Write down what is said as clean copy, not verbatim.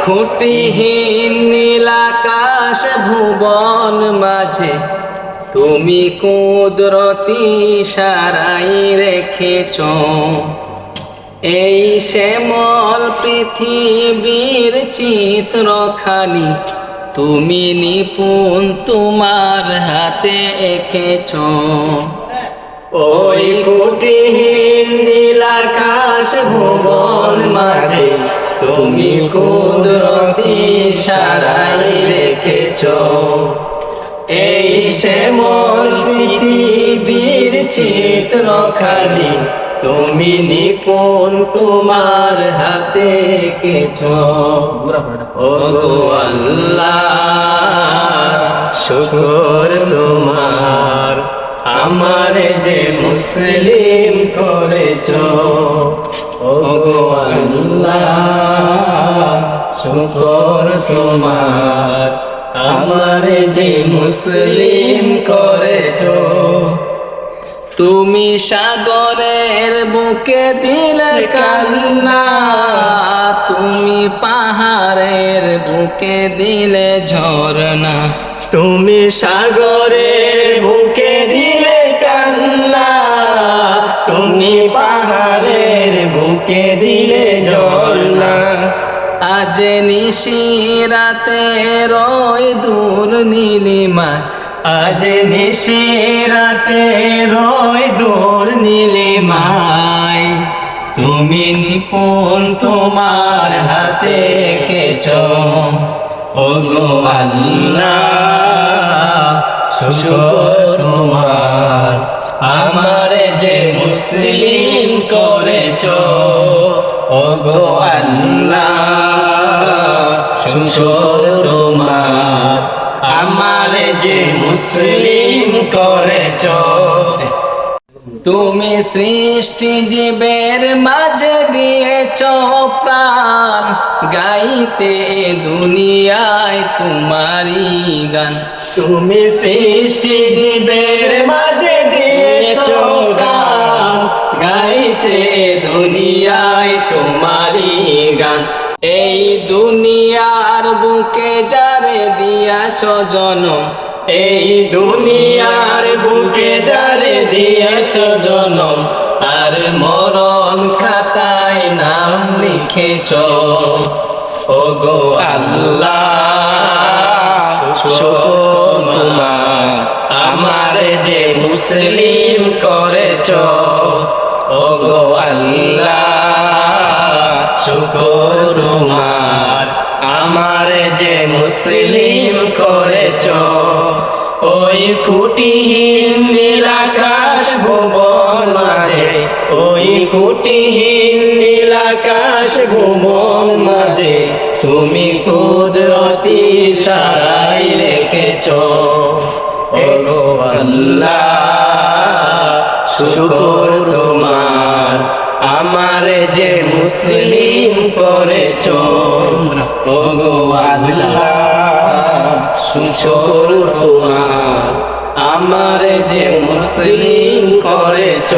খুঁটিহীন নীল আকাশ ভুবন মাঝে তুমি কুদরতি সারাই রেখেছ। এই শ্যামল পৃথিবীর চিত্রখানি তুমি নিপুণ তোমার হাতে এঁকেছ। ওই খুঁটিহীন নীল আকাশ ভুবন মাঝে তুমি কুদরতি সারাই রেখেছ। এই শ্যামল পৃথিবীর চিত্রখানি তুমি নিপুণ তোমার হাতে এঁকেছ। ওগো আল্লাহ শুকর তোমার, আমার যে মুসলিম করেছ। ওগো আল্লাহ শুকর তোমার, আমার যে মুসলিম করেছ। তুমি সাগরের বুকে দিলে কান্না, তুমি পাহাড়ের বুকে দিলে ঝরনা। তুমি সাগরের বুকে দিলে কান্না, তুমি পাহাড়ের বুকে দিলে ঝরনা। আজ নিশিরাতে রয় দূর নীলিমা, আজ নিশিরাতে রয় দূর নীলিমায় তুমি নিপুণ তোমার হাতে এঁকেছ। ওগো আল্লাহ শুকর তোমার, আমার যে মুসলিম করেছ। ওগো আল্লাহ শুকর তোমার, আমার যে মুসলিম করেছ। তুমি সৃষ্টি জীবের মাঝে দিয়েছ প্রাণ, গাইতে দুনিয়ায় তোমারি গান। তুমি সৃষ্টি জীবের মাঝে দিয়েছ গান, গাইতে দুনিয়ায় তোমারি গান। এই দুনিয়ার বুকে যারে দিয়াছ জনম, এই দুনিয়ার বুকে যারে দিয়েছ জনম, আর মরণ খাতায় নাম লিখেছ। ওগো আল্লাহ শুকর তোমার, আমার যে মুসলিম করেছ। ওগো আল্লাহ শুকর তোমার, আমার যে মুসলিম করেছ। ওই খুঁটিহীন নীল আকাশ ভুবন মাঝে, ওই খুঁটিহীন নীল আকাশ ভুবন মাঝে তুমি কুদরতি সারাই রেখেছ। ওগো আল্লাহ শুকর তোমার, আমার যে মুসলিম করেছ। ওগো আল্লাহ শুকর তোমার, আমার যে মুসলিম করেছ।